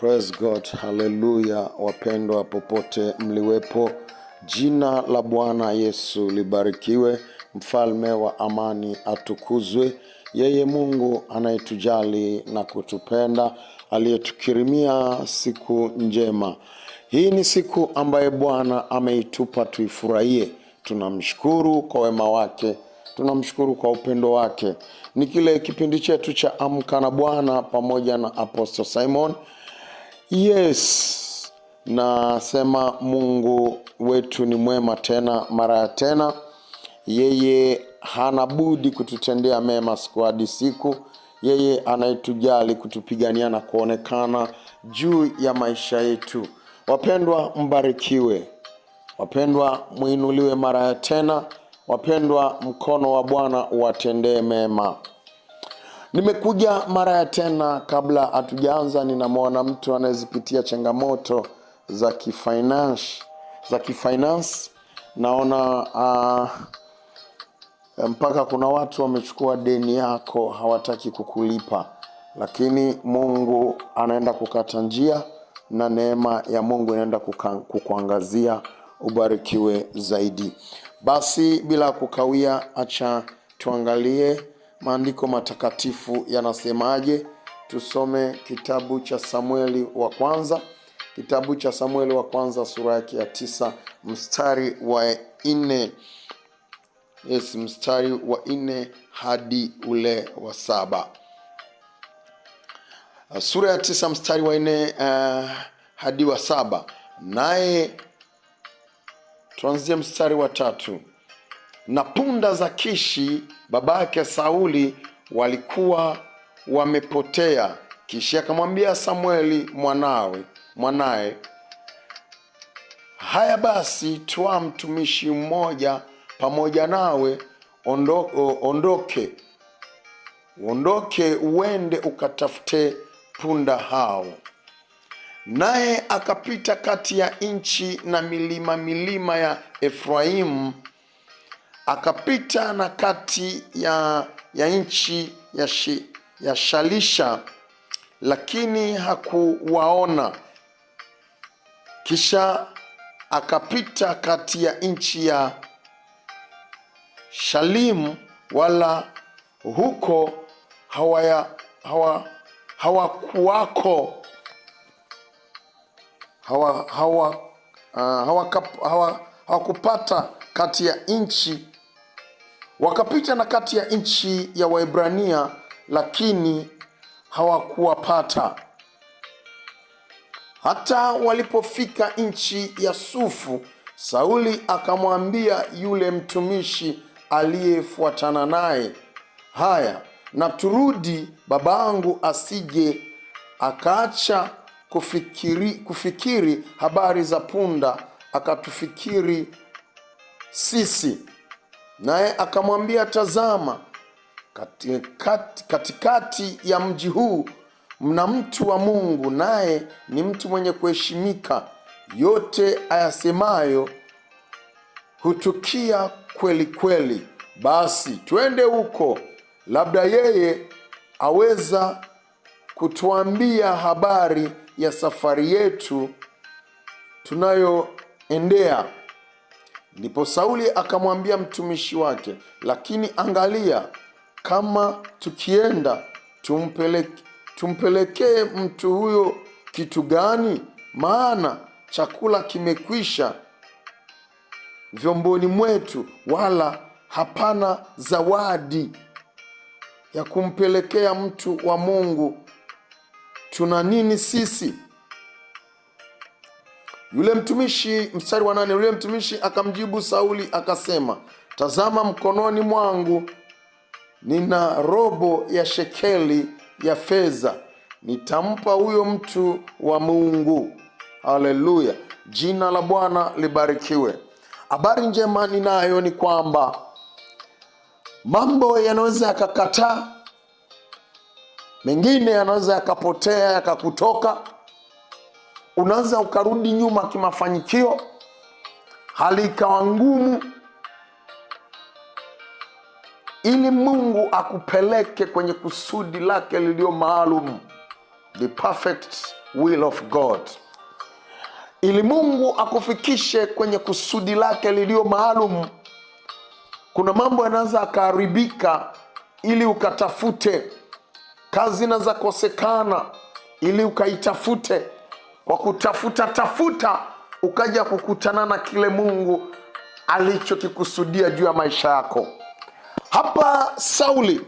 Praise God, haleluya. Wapendwa popote mliwepo, jina la Bwana Yesu libarikiwe. Mfalme wa amani atukuzwe. Yeye Mungu anayetujali na kutupenda, aliyetukirimia siku njema. Hii ni siku ambaye Bwana ameitupa tuifurahie. Tunamshukuru kwa wema wake, tunamshukuru kwa upendo wake. Ni kile kipindi chetu cha Amka na Bwana pamoja na Apostle Simon. Yes, nasema Mungu wetu ni mwema tena mara ya tena. Yeye hana budi kututendea mema siku hadi siku. Yeye anayetujali, kutupigania na kuonekana juu ya maisha yetu. Wapendwa, mbarikiwe. Wapendwa, muinuliwe mara ya tena. Wapendwa, mkono wa Bwana uwatendee mema. Nimekuja mara ya tena. Kabla hatujaanza, ninamwona mtu anayezipitia changamoto za kifinance. Naona mpaka kuna watu wamechukua deni yako, hawataki kukulipa, lakini Mungu anaenda kukata njia na neema ya Mungu inaenda kukuangazia. Ubarikiwe zaidi. Basi bila kukawia, acha tuangalie maandiko matakatifu yanasemaje. Tusome kitabu cha Samueli wa kwanza. Kitabu cha Samueli wa kwanza sura yake ya 9 mstari wa 4. Yes, mstari wa 4 hadi ule wa 7. Sura ya 9 mstari wa 4 hadi wa 7. Naye tuanzie mstari wa 3. Na punda za Kishi babake Sauli walikuwa wamepotea. Kishi akamwambia Samueli mwanae, haya basi, toa mtumishi mmoja pamoja nawe, ondoke uende ukatafute punda hao. Naye akapita kati ya nchi na milima ya Efraimu, akapita na kati ya nchi ya Shalisha, lakini hakuwaona. Kisha akapita kati ya nchi ya Shalimu, wala huko hawakupata kati ya nchi. Wakapita na kati ya nchi ya Waebrania, lakini hawakuwapata. Hata walipofika nchi ya Sufu, Sauli akamwambia yule mtumishi aliyefuatana naye, haya, na turudi, babangu asije akaacha kufikiri habari za punda, akatufikiri sisi. Naye akamwambia, tazama, katikati ya mji huu mna mtu wa Mungu, naye ni mtu mwenye kuheshimika. Yote ayasemayo hutukia kweli kweli. Basi twende huko, labda yeye aweza kutuambia habari ya safari yetu tunayoendea. Ndipo Sauli akamwambia mtumishi wake, lakini angalia, kama tukienda tumpelekee mtu huyo kitu gani? Maana chakula kimekwisha vyomboni mwetu, wala hapana zawadi ya kumpelekea mtu wa Mungu. Tuna nini sisi? Yule mtumishi, mstari wa 8, yule mtumishi akamjibu Sauli akasema, tazama, mkononi mwangu nina robo ya shekeli ya fedha, nitampa huyo mtu wa Mungu. Haleluya, jina la Bwana libarikiwe. Habari njema ninayo ni kwamba mambo yanaweza yakakataa, mengine yanaweza yakapotea, yakakutoka. Unaweza ukarudi nyuma kimafanikio, hali ikawa ngumu, ili Mungu akupeleke kwenye kusudi lake lililo maalum. the perfect will of God. Ili Mungu akufikishe kwenye kusudi lake lilio maalum, kuna mambo yanaanza akaharibika ili ukatafute. Kazi inaanza kosekana ili ukaitafute. Kwa kutafuta ukaja kukutana na kile Mungu alichokikusudia juu ya maisha yako. Hapa Sauli,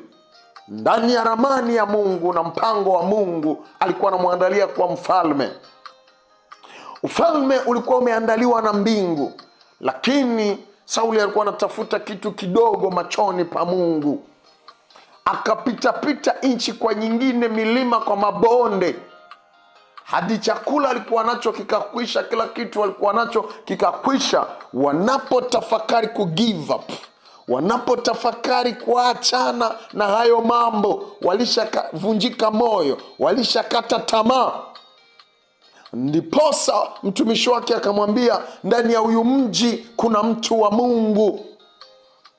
ndani ya ramani ya Mungu na mpango wa Mungu, alikuwa anamwandalia kwa mfalme. Ufalme ulikuwa umeandaliwa na mbingu, lakini Sauli alikuwa anatafuta kitu kidogo machoni pa Mungu. Akapita nchi kwa nyingine, milima kwa mabonde, hadi chakula alikuwa nacho kikakwisha, kila kitu alikuwa nacho kikakwisha. Wanapotafakari ku give up, wanapotafakari kuachana na hayo mambo, walishavunjika moyo, walishakata tamaa. Ndiposa mtumishi wake akamwambia, ndani ya huyu mji kuna mtu wa Mungu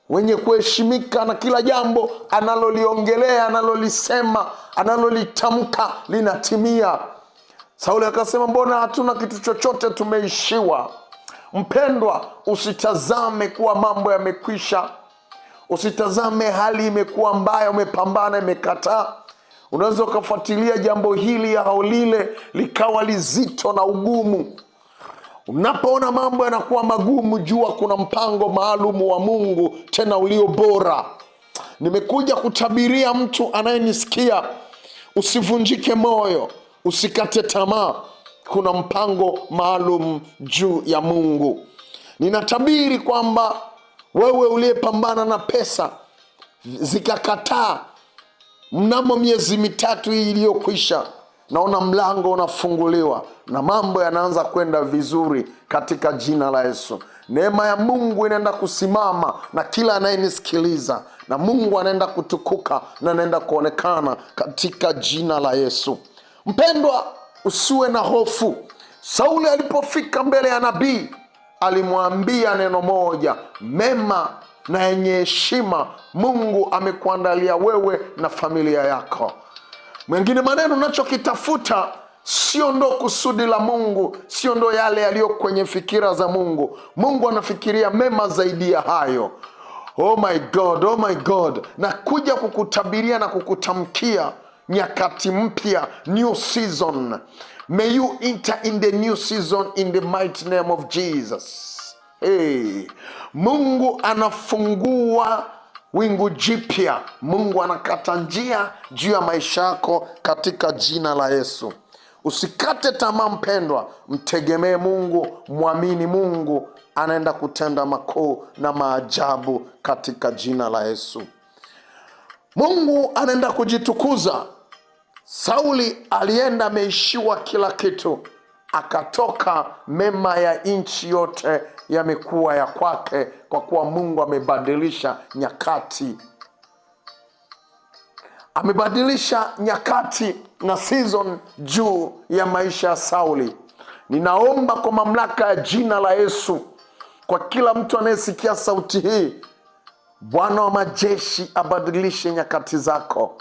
wenye kuheshimika, na kila jambo analoliongelea, analolisema, analolitamka linatimia. Sauli akasema, mbona hatuna kitu chochote, tumeishiwa. Mpendwa, usitazame kuwa mambo yamekwisha. Usitazame hali imekuwa mbaya, umepambana, imekataa. Unaweza ukafuatilia jambo hili au lile likawa lizito na ugumu. Unapoona mambo yanakuwa magumu, jua kuna mpango maalumu wa Mungu, tena ulio bora. Nimekuja kutabiria mtu anayenisikia, usivunjike moyo, usikate tamaa. Kuna mpango maalum juu ya Mungu. Ninatabiri kwamba wewe uliyepambana na pesa zikakataa, mnamo miezi mitatu hii iliyokwisha, naona mlango unafunguliwa na mambo yanaanza kwenda vizuri katika jina la Yesu. Neema ya Mungu inaenda kusimama na kila anayenisikiliza, na Mungu anaenda kutukuka na anaenda kuonekana katika jina la Yesu. Mpendwa, usiwe na hofu. Sauli alipofika mbele ya nabii, alimwambia neno moja, mema na yenye heshima Mungu amekuandalia wewe na familia yako. Mwingine maneno unachokitafuta sio ndo kusudi la Mungu, sio ndo yale yaliyo kwenye fikira za Mungu. Mungu anafikiria mema zaidi ya hayo. Oh my God, oh my God. Na kuja kukutabiria na kukutamkia nyakati mpya, new season. May you enter in the new season in the mighty name of Jesus. Hey, Mungu anafungua wingu jipya. Mungu anakata njia juu ya maisha yako katika jina la Yesu. Usikate tamaa mpendwa, mtegemee Mungu, mwamini Mungu, anaenda kutenda makuu na maajabu katika jina la Yesu. Mungu anaenda kujitukuza. Sauli alienda ameishiwa kila kitu, akatoka, mema ya nchi yote yamekuwa ya kwake, kwa kuwa Mungu amebadilisha nyakati. Amebadilisha nyakati na season juu ya maisha ya Sauli. Ninaomba kwa mamlaka ya jina la Yesu, kwa kila mtu anayesikia sauti hii, Bwana wa majeshi abadilishe nyakati zako.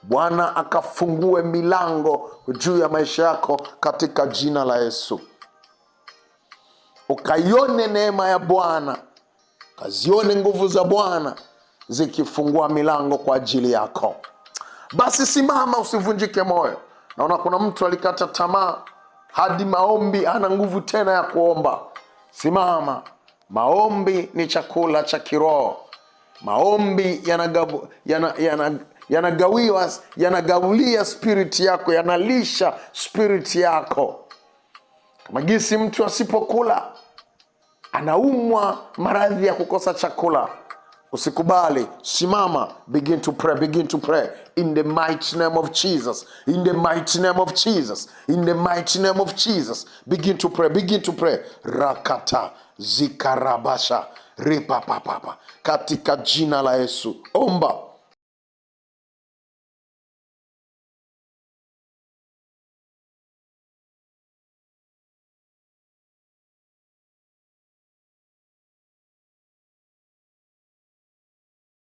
Bwana akafungue milango juu ya maisha yako katika jina la Yesu. Ukaione neema ya Bwana, kazione nguvu za Bwana zikifungua milango kwa ajili yako. Basi simama, usivunjike moyo. Naona kuna mtu alikata tamaa hadi maombi hana nguvu tena ya kuomba. Simama. Maombi ni chakula cha kiroho. Maombi yanagawilia spirit yako, yanalisha spirit yako. Kama gisi mtu asipokula anaumwa maradhi ya kukosa chakula. Usikubali, simama, begin to pray, begin to pray in the mighty name of Jesus, in the mighty name of Jesus, in the mighty name of Jesus. Begin to pray, begin to pray. Rakata zikarabasha ripapapapa katika jina la Yesu. Omba.